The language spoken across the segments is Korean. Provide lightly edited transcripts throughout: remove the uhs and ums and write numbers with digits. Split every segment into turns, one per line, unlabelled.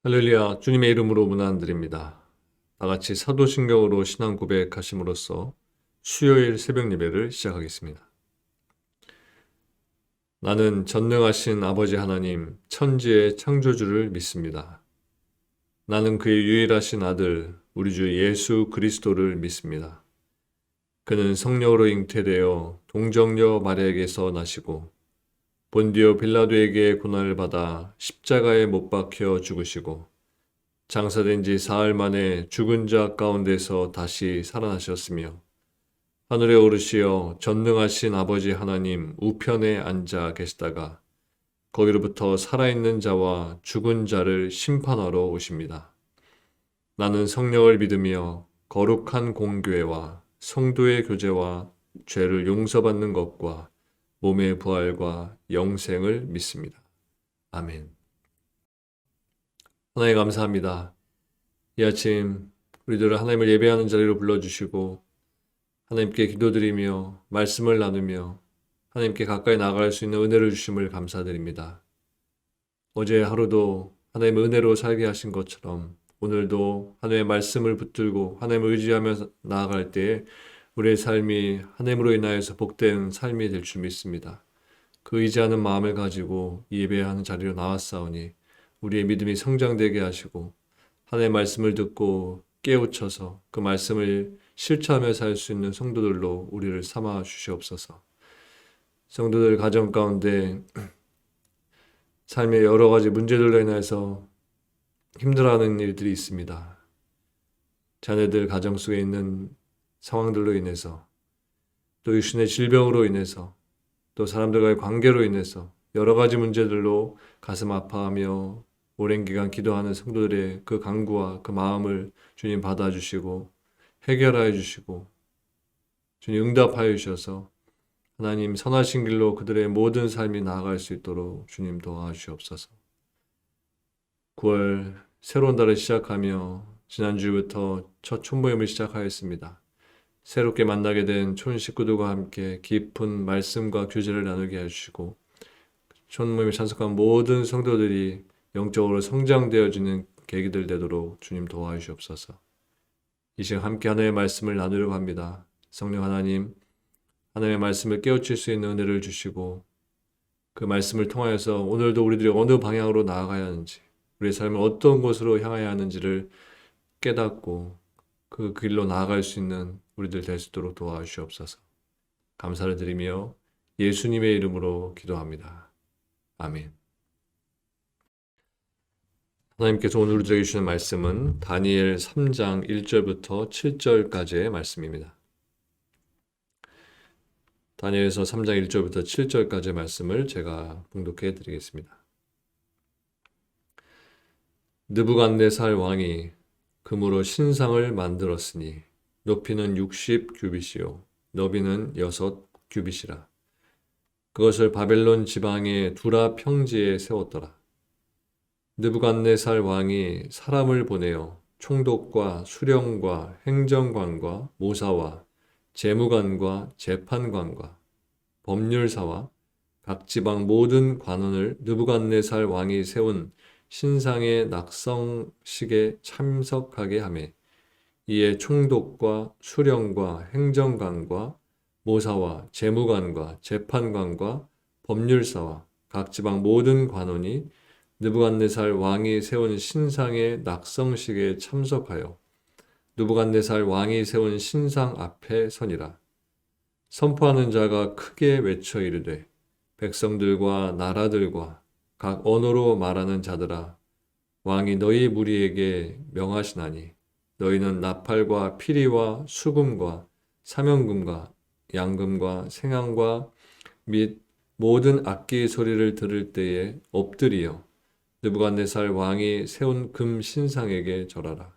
할렐루야, 주님의 이름으로 문안드립니다. 다 같이 사도신경으로 신앙 고백하심으로써 수요일 새벽 예배를 시작하겠습니다. 나는 전능하신 아버지 하나님, 천지의 창조주를 믿습니다. 나는 그의 유일하신 아들, 우리 주 예수 그리스도를 믿습니다. 그는 성령으로 잉태되어 동정녀 마리아에게서 나시고 본디오 빌라도에게 고난을 받아 십자가에 못 박혀 죽으시고 장사된 지 사흘 만에 죽은 자 가운데서 다시 살아나셨으며 하늘에 오르시어 전능하신 아버지 하나님 우편에 앉아 계시다가 거기로부터 살아있는 자와 죽은 자를 심판하러 오십니다. 나는 성령을 믿으며 거룩한 공교회와 성도의 교제와 죄를 용서받는 것과 몸의 부활과 영생을 믿습니다. 아멘. 하나님 감사합니다. 이 아침 우리들을 하나님을 예배하는 자리로 불러주시고 하나님께 기도드리며 말씀을 나누며 하나님께 가까이 나아갈 수 있는 은혜를 주심을 감사드립니다. 어제 하루도 하나님의 은혜로 살게 하신 것처럼 오늘도 하나님의 말씀을 붙들고 하나님을 의지하며 나아갈 때에 우리의 삶이 하나님으로 인하여서 복된 삶이 될 줄 믿습니다. 그 의지하는 마음을 가지고 예배하는 자리로 나왔사오니 우리의 믿음이 성장되게 하시고 하나님의 말씀을 듣고 깨우쳐서 그 말씀을 실천하며 살 수 있는 성도들로 우리를 삼아 주시옵소서. 성도들 가정 가운데 삶의 여러 가지 문제들로 인해서 힘들어하는 일들이 있습니다. 자녀들 가정 속에 있는 상황들로 인해서 또 육신의 질병으로 인해서 또 사람들과의 관계로 인해서 여러 가지 문제들로 가슴 아파하며 오랜 기간 기도하는 성도들의 그 간구와 그 마음을 주님 받아주시고 해결하여 주시고 주님 응답하여 주셔서 하나님 선하신 길로 그들의 모든 삶이 나아갈 수 있도록 주님 도와주시옵소서. 9월 새로운 달을 시작하며 지난주부터 첫 촌모임을 시작하였습니다. 새롭게 만나게 된 촌 식구들과 함께 깊은 말씀과 교제를 나누게 해주시고 촌모임에 참석한 모든 성도들이 영적으로 성장되어지는 계기들 되도록 주님 도와주시옵소서. 이 시간 함께 하나님의 말씀을 나누려고 합니다. 성령 하나님, 하나님의 말씀을 깨우칠 수 있는 은혜를 주시고 그 말씀을 통하여서 오늘도 우리들이 어느 방향으로 나아가야 하는지 우리의 삶을 어떤 곳으로 향해야 하는지를 깨닫고 그 길로 나아갈 수 있는 우리들 될 수 있도록 도와주시옵소서. 감사를 드리며 예수님의 이름으로 기도합니다. 아멘. 하나님께서 오늘 우리에게 주시는 말씀은 다니엘 3장 1절부터 7절까지의 말씀입니다. 다니엘서 3장 1절부터 7절까지의 말씀을 제가 봉독해 드리겠습니다. 느부갓네살 왕이 금으로 신상을 만들었으니 높이는 60규빗이요 너비는 6규빗이라. 그것을 바벨론 지방의 두라 평지에 세웠더라. 느부갓네살 왕이 사람을 보내어 총독과 수령과 행정관과 모사와 재무관과 재판관과 법률사와 각 지방 모든 관원을 느부갓네살 왕이 세운 신상의 낙성식에 참석하게 하며 이에 총독과 수령과 행정관과 모사와 재무관과 재판관과 법률사와 각 지방 모든 관원이 느부갓네살 왕이 세운 신상의 낙성식에 참석하여 느부갓네살 왕이 세운 신상 앞에 서니라. 선포하는 자가 크게 외쳐 이르되 백성들과 나라들과 각 언어로 말하는 자들아 왕이 너희 무리에게 명하시나니 너희는 나팔과 피리와 수금과 사명금과 양금과 생향과 및 모든 악기 소리를 들을 때에 엎드리어 느부갓네살 왕이 세운 금 신상에게 절하라.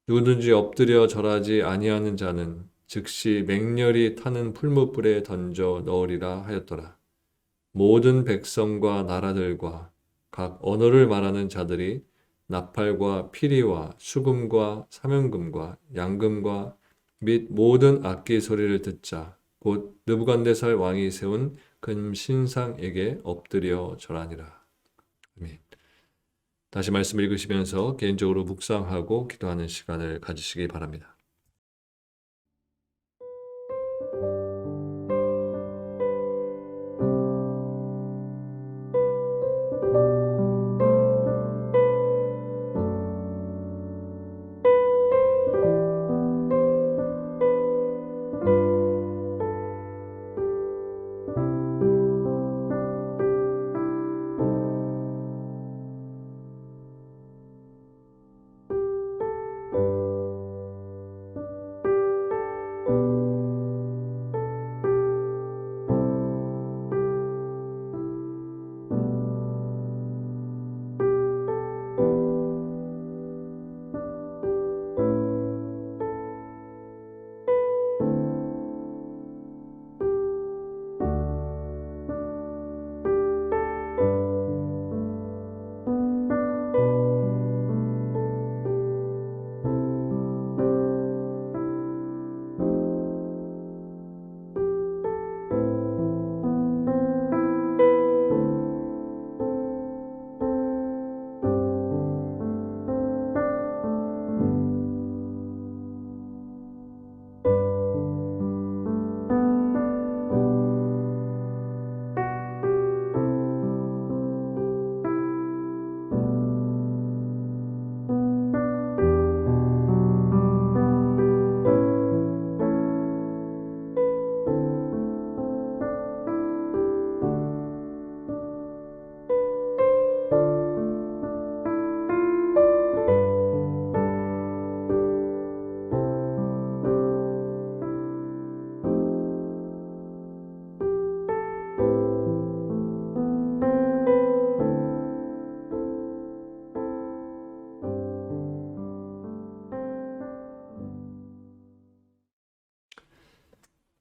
누구든지 엎드려 절하지 아니하는 자는 즉시 맹렬히 타는 풀무불에 던져 넣으리라 하였더라. 모든 백성과 나라들과 각 언어를 말하는 자들이 나팔과 피리와 수금과 사명금과 양금과 및 모든 악기 소리를 듣자 곧 느부갓네살 왕이 세운 금 신상에게 엎드려 절하니라. 아멘. 다시 말씀 읽으시면서 개인적으로 묵상하고 기도하는 시간을 가지시기 바랍니다.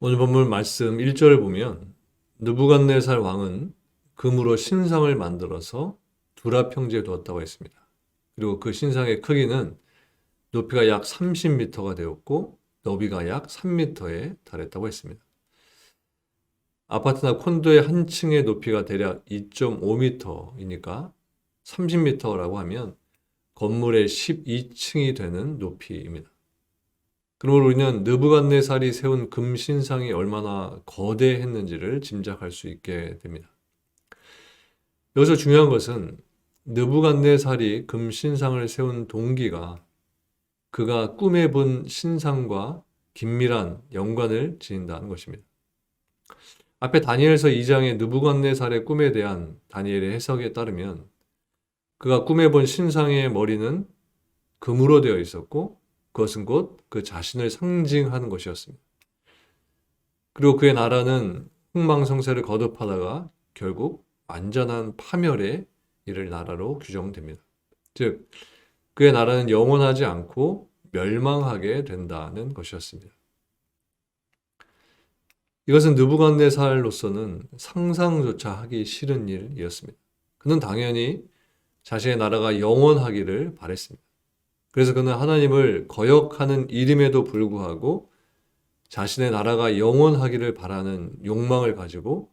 오늘 본문 말씀 1절을 보면 느부갓네살 왕은 금으로 신상을 만들어서 두라 평지에 두었다고 했습니다. 그리고 그 신상의 크기는 높이가 약 30m가 되었고 너비가 약 3m에 달했다고 했습니다. 아파트나 콘도의 한 층의 높이가 대략 2.5m이니까 30m라고 하면 건물의 12층이 되는 높이입니다. 그러므로 우리는 느부갓네살이 세운 금신상이 얼마나 거대했는지를 짐작할 수 있게 됩니다. 여기서 중요한 것은 느부갓네살이 금신상을 세운 동기가 그가 꿈에 본 신상과 긴밀한 연관을 지닌다는 것입니다. 앞에 다니엘서 2장의 느부갓네살의 꿈에 대한 다니엘의 해석에 따르면 그가 꿈에 본 신상의 머리는 금으로 되어 있었고 그것은 곧 그 자신을 상징하는 것이었습니다. 그리고 그의 나라는 흥망성쇠를 거듭하다가 결국 완전한 파멸에 이를 나라로 규정됩니다. 즉, 그의 나라는 영원하지 않고 멸망하게 된다는 것이었습니다. 이것은 느부갓네살로서는 상상조차 하기 싫은 일이었습니다. 그는 당연히 자신의 나라가 영원하기를 바랬습니다. 그래서 그는 하나님을 거역하는 일임에도 불구하고 자신의 나라가 영원하기를 바라는 욕망을 가지고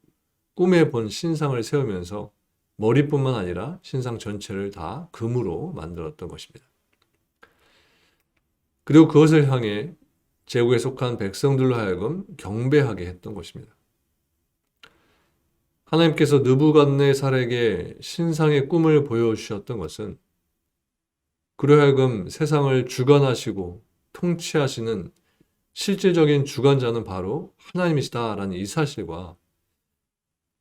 꿈에 본 신상을 세우면서 머리뿐만 아니라 신상 전체를 다 금으로 만들었던 것입니다. 그리고 그것을 향해 제국에 속한 백성들로 하여금 경배하게 했던 것입니다. 하나님께서 느부갓네살에게 신상의 꿈을 보여주셨던 것은 그로 하여금 세상을 주관하시고 통치하시는 실질적인 주관자는 바로 하나님이시다라는 이 사실과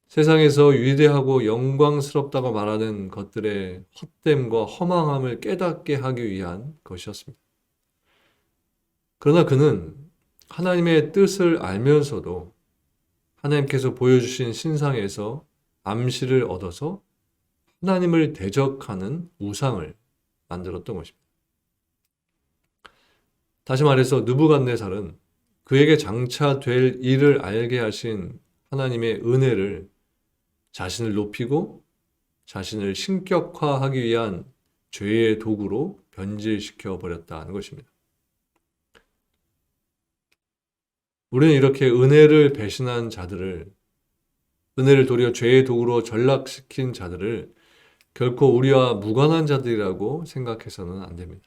세상에서 위대하고 영광스럽다고 말하는 것들의 헛됨과 허망함을 깨닫게 하기 위한 것이었습니다. 그러나 그는 하나님의 뜻을 알면서도 하나님께서 보여주신 신상에서 암시를 얻어서 하나님을 대적하는 우상을 만들었던 것입니다. 다시 말해서 느부갓네살은 그에게 장차 될 일을 알게 하신 하나님의 은혜를 자신을 높이고 자신을 신격화하기 위한 죄의 도구로 변질시켜 버렸다는 것입니다. 우리는 이렇게 은혜를 배신한 자들을, 은혜를 도리어 죄의 도구로 전락시킨 자들을 결코 우리와 무관한 자들이라고 생각해서는 안 됩니다.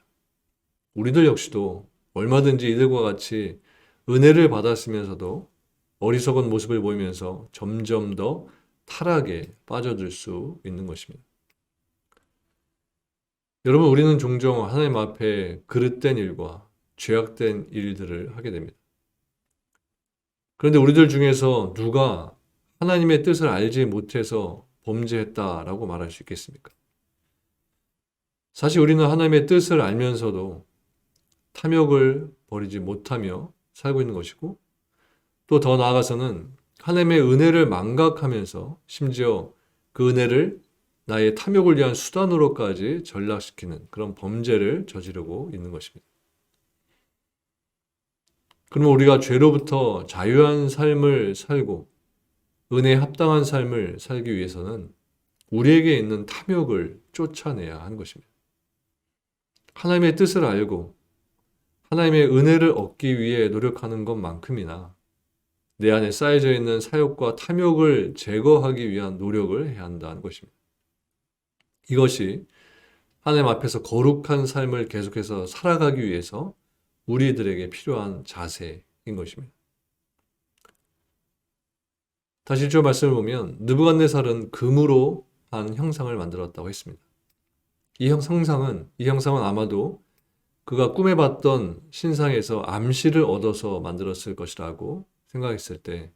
우리들 역시도 얼마든지 이들과 같이 은혜를 받았으면서도 어리석은 모습을 보이면서 점점 더 타락에 빠져들 수 있는 것입니다. 여러분, 우리는 종종 하나님 앞에 그릇된 일과 죄악된 일들을 하게 됩니다. 그런데 우리들 중에서 누가 하나님의 뜻을 알지 못해서 범죄했다라고 말할 수 있겠습니까? 사실 우리는 하나님의 뜻을 알면서도 탐욕을 버리지 못하며 살고 있는 것이고, 또 더 나아가서는 하나님의 은혜를 망각하면서 심지어 그 은혜를 나의 탐욕을 위한 수단으로까지 전락시키는 그런 범죄를 저지르고 있는 것입니다. 그러면 우리가 죄로부터 자유한 삶을 살고 은혜에 합당한 삶을 살기 위해서는 우리에게 있는 탐욕을 쫓아내야 하는 것입니다. 하나님의 뜻을 알고 하나님의 은혜를 얻기 위해 노력하는 것만큼이나 내 안에 쌓여져 있는 사욕과 탐욕을 제거하기 위한 노력을 해야 한다는 것입니다. 이것이 하나님 앞에서 거룩한 삶을 계속해서 살아가기 위해서 우리들에게 필요한 자세인 것입니다. 다시 1절 말씀을 보면 느부갓네살은 금으로 한 형상을 만들었다고 했습니다. 이 형상은 아마도 그가 꿈에 봤던 신상에서 암시를 얻어서 만들었을 것이라고 생각했을 때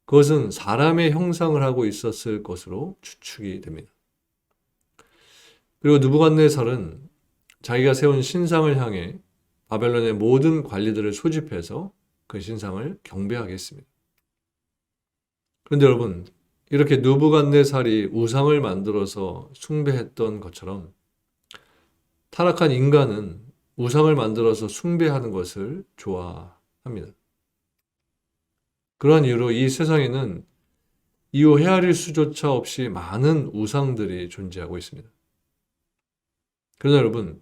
그것은 사람의 형상을 하고 있었을 것으로 추측이 됩니다. 그리고 느부갓네살은 자기가 세운 신상을 향해 바벨론의 모든 관리들을 소집해서 그 신상을 경배하게 했습니다. 그런데 여러분, 이렇게 느부갓네살이 우상을 만들어서 숭배했던 것처럼 타락한 인간은 우상을 만들어서 숭배하는 것을 좋아합니다. 그러한 이유로 이 세상에는 이유 헤아릴 수조차 없이 많은 우상들이 존재하고 있습니다. 그러나 여러분,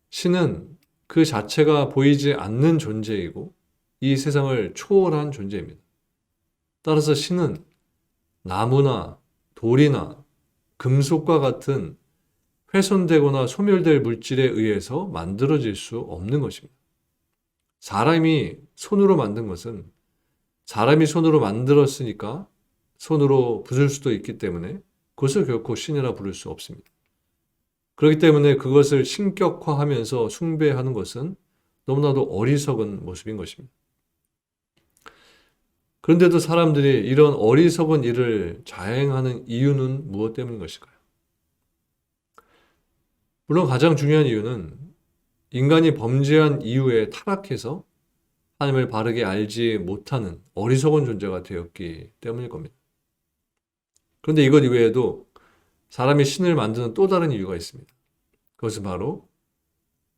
신은 그 자체가 보이지 않는 존재이고 이 세상을 초월한 존재입니다. 따라서 신은 나무나 돌이나 금속과 같은 훼손되거나 소멸될 물질에 의해서 만들어질 수 없는 것입니다. 사람이 손으로 만든 것은 사람이 손으로 만들었으니까 손으로 부술 수도 있기 때문에 그것을 결코 신이라 부를 수 없습니다. 그렇기 때문에 그것을 신격화하면서 숭배하는 것은 너무나도 어리석은 모습인 것입니다. 그런데도 사람들이 이런 어리석은 일을 자행하는 이유는 무엇 때문인 것일까요? 물론 가장 중요한 이유는 인간이 범죄한 이후에 타락해서 하나님을 바르게 알지 못하는 어리석은 존재가 되었기 때문일 겁니다. 그런데 이것 이외에도 사람이 신을 만드는 또 다른 이유가 있습니다. 그것은 바로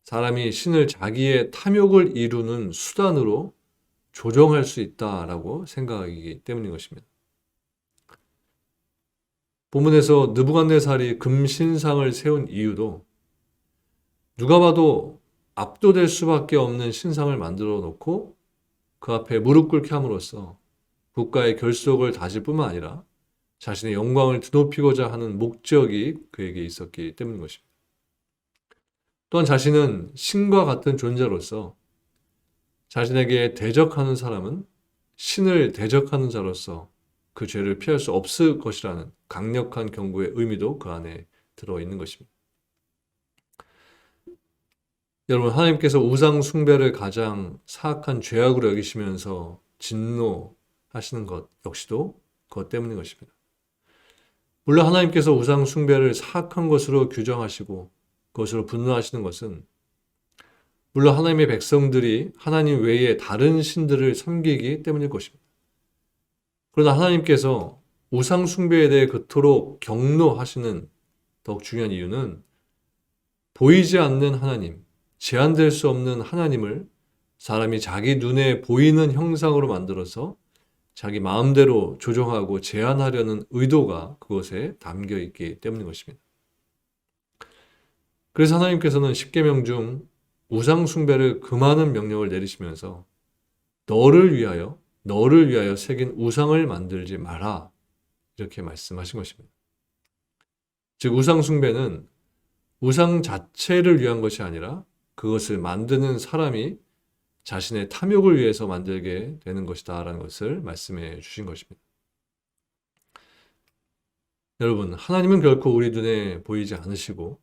사람이 신을 자기의 탐욕을 이루는 수단으로 조정할 수 있다라고 생각하기 때문인 것입니다. 본문에서 느부갓네살이 금신상을 세운 이유도 누가 봐도 압도될 수밖에 없는 신상을 만들어 놓고 그 앞에 무릎 꿇게 함으로써 국가의 결속을 다질 뿐만 아니라 자신의 영광을 드높이고자 하는 목적이 그에게 있었기 때문인 것입니다. 또한 자신은 신과 같은 존재로서 자신에게 대적하는 사람은 신을 대적하는 자로서 그 죄를 피할 수 없을 것이라는 강력한 경고의 의미도 그 안에 들어있는 것입니다. 여러분, 하나님께서 우상 숭배를 가장 사악한 죄악으로 여기시면서 진노하시는 것 역시도 그것 때문인 것입니다. 물론 하나님께서 우상 숭배를 사악한 것으로 규정하시고 그것으로 분노하시는 것은 물론 하나님의 백성들이 하나님 외에 다른 신들을 섬기기 때문일 것입니다. 그러나 하나님께서 우상 숭배에 대해 그토록 경노하시는 더욱 중요한 이유는 보이지 않는 하나님, 제한될 수 없는 하나님을 사람이 자기 눈에 보이는 형상으로 만들어서 자기 마음대로 조정하고 제한하려는 의도가 그것에 담겨 있기 때문인 것입니다. 그래서 하나님께서는 십계명 중 우상 숭배를 금하는 명령을 내리시면서 너를 위하여 새긴 우상을 만들지 마라 이렇게 말씀하신 것입니다. 즉 우상 숭배는 우상 자체를 위한 것이 아니라 그것을 만드는 사람이 자신의 탐욕을 위해서 만들게 되는 것이다 라는 것을 말씀해 주신 것입니다. 여러분, 하나님은 결코 우리 눈에 보이지 않으시고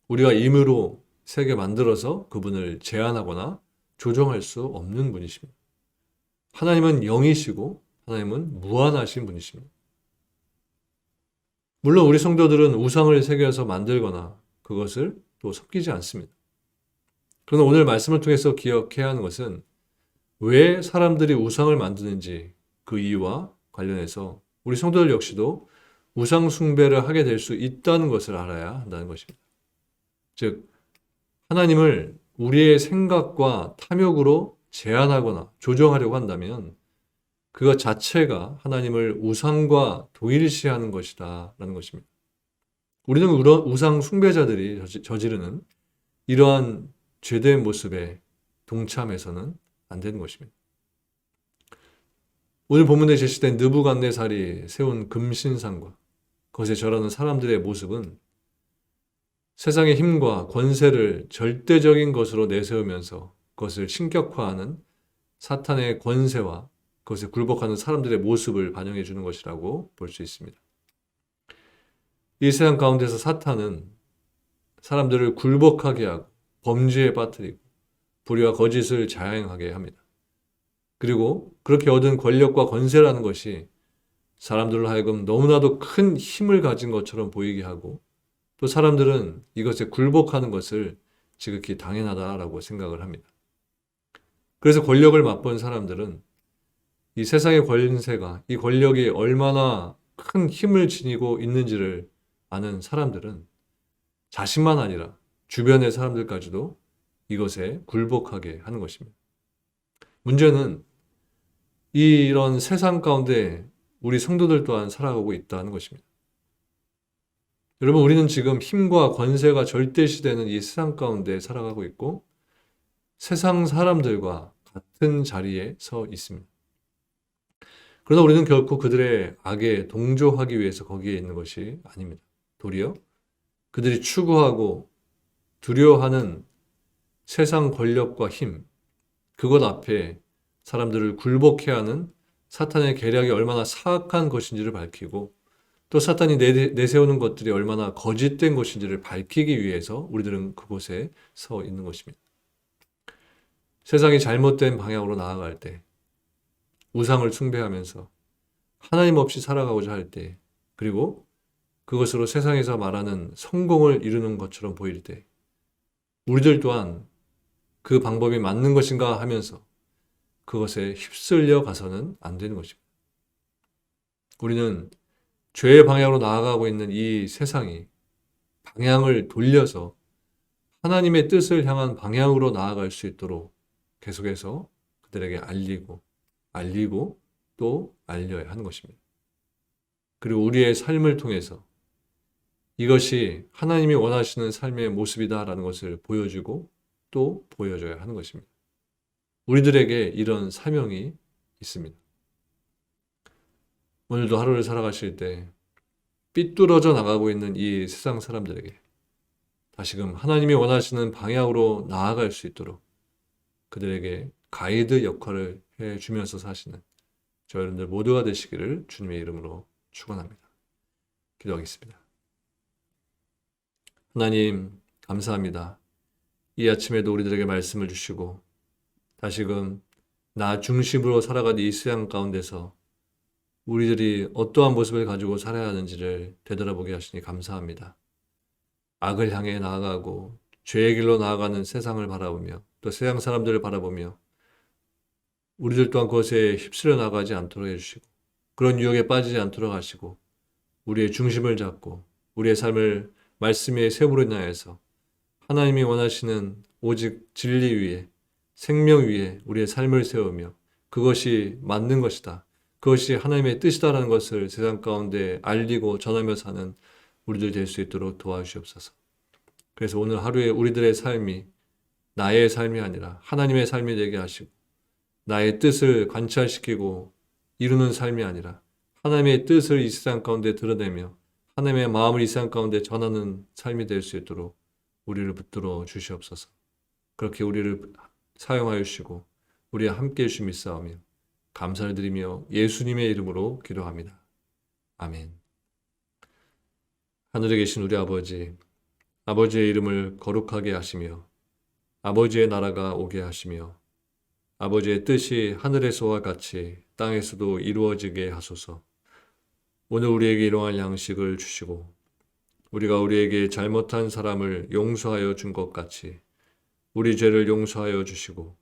우리가 임의로 세계 만들어서 그분을 제한하거나 조정할 수 없는 분이십니다. 하나님은 영이시고 하나님은 무한하신 분이십니다. 물론 우리 성도들은 우상을 새겨서 만들거나 그것을 또 섬기지 않습니다. 그러나 오늘 말씀을 통해서 기억해야 하는 것은 왜 사람들이 우상을 만드는지 그 이유와 관련해서 우리 성도들 역시도 우상 숭배를 하게 될 수 있다는 것을 알아야 한다는 것입니다. 즉 하나님을 우리의 생각과 탐욕으로 제한하거나 조정하려고 한다면 그것 자체가 하나님을 우상과 동일시하는 것이다 라는 것입니다. 우리는 우상 숭배자들이 저지르는 이러한 죄된 모습에 동참해서는 안 되는 것입니다. 오늘 본문에 제시된 느부갓네살이 세운 금신상과 그것에 절하는 사람들의 모습은 세상의 힘과 권세를 절대적인 것으로 내세우면서 그것을 신격화하는 사탄의 권세와 그것에 굴복하는 사람들의 모습을 반영해 주는 것이라고 볼 수 있습니다. 이 세상 가운데서 사탄은 사람들을 굴복하게 하고 범죄에 빠뜨리고 불의와 거짓을 자행하게 합니다. 그리고 그렇게 얻은 권력과 권세라는 것이 사람들로 하여금 너무나도 큰 힘을 가진 것처럼 보이게 하고 또 사람들은 이것에 굴복하는 것을 지극히 당연하다라고 생각을 합니다. 그래서 권력을 맛본 사람들은 이 세상의 권세가 이 권력이 얼마나 큰 힘을 지니고 있는지를 아는 사람들은 자신만 아니라 주변의 사람들까지도 이것에 굴복하게 하는 것입니다. 문제는 이런 세상 가운데 우리 성도들 또한 살아가고 있다는 것입니다. 여러분, 우리는 지금 힘과 권세가 절대시되는 이 세상 가운데 살아가고 있고 세상 사람들과 같은 자리에 서 있습니다. 그러나 우리는 결코 그들의 악에 동조하기 위해서 거기에 있는 것이 아닙니다. 도리어 그들이 추구하고 두려워하는 세상 권력과 힘, 그것 앞에 사람들을 굴복해야 하는 사탄의 계략이 얼마나 사악한 것인지를 밝히고 또 사탄이 내세우는 것들이 얼마나 거짓된 것인지를 밝히기 위해서 우리들은 그곳에 서 있는 것입니다. 세상이 잘못된 방향으로 나아갈 때, 우상을 숭배하면서 하나님 없이 살아가고자 할 때, 그리고 그것으로 세상에서 말하는 성공을 이루는 것처럼 보일 때, 우리들 또한 그 방법이 맞는 것인가 하면서 그것에 휩쓸려 가서는 안 되는 것입니다. 우리는 죄의 방향으로 나아가고 있는 이 세상이 방향을 돌려서 하나님의 뜻을 향한 방향으로 나아갈 수 있도록 계속해서 그들에게 알리고 또 알려야 하는 것입니다. 그리고 우리의 삶을 통해서 이것이 하나님이 원하시는 삶의 모습이다라는 것을 보여주고 또 보여줘야 하는 것입니다. 우리들에게 이런 사명이 있습니다. 오늘도 하루를 살아가실 때 삐뚤어져 나가고 있는 이 세상 사람들에게 다시금 하나님이 원하시는 방향으로 나아갈 수 있도록 그들에게 가이드 역할을 해주면서 사시는 저 여러분들 모두가 되시기를 주님의 이름으로 축원합니다. 기도하겠습니다. 하나님 감사합니다. 이 아침에도 우리들에게 말씀을 주시고 다시금 나 중심으로 살아가는 이 세상 가운데서 우리들이 어떠한 모습을 가지고 살아야 하는지를 되돌아보게 하시니 감사합니다. 악을 향해 나아가고 죄의 길로 나아가는 세상을 바라보며 또 세상 사람들을 바라보며 우리들 또한 그것에 휩쓸려 나가지 않도록 해주시고 그런 유혹에 빠지지 않도록 하시고 우리의 중심을 잡고 우리의 삶을 말씀의 세움으로 인하여서 하나님이 원하시는 오직 진리 위에 생명 위에 우리의 삶을 세우며 그것이 맞는 것이다. 그것이 하나님의 뜻이다라는 것을 세상 가운데 알리고 전하며 사는 우리들 될 수 있도록 도와주시옵소서. 그래서 오늘 하루에 우리들의 삶이 나의 삶이 아니라 하나님의 삶이 되게 하시고 나의 뜻을 관찰시키고 이루는 삶이 아니라 하나님의 뜻을 이 세상 가운데 드러내며 하나님의 마음을 이 세상 가운데 전하는 삶이 될 수 있도록 우리를 붙들어 주시옵소서. 그렇게 우리를 사용하여 주시고 우리와 함께 해주시 믿사오며 감사를 드리며 예수님의 이름으로 기도합니다. 아멘. 하늘에 계신 우리 아버지, 아버지의 이름을 거룩하게 하시며 아버지의 나라가 오게 하시며 아버지의 뜻이 하늘에서와 같이 땅에서도 이루어지게 하소서. 오늘 우리에게 일용할 양식을 주시고 우리가 우리에게 잘못한 사람을 용서하여 준 것 같이 우리 죄를 용서하여 주시고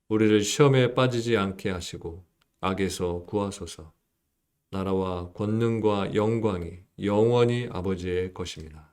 우리를 시험에 빠지지 않게 하시고 악에서 구하소서. 나라와 권능과 영광이 영원히 아버지의 것입니다.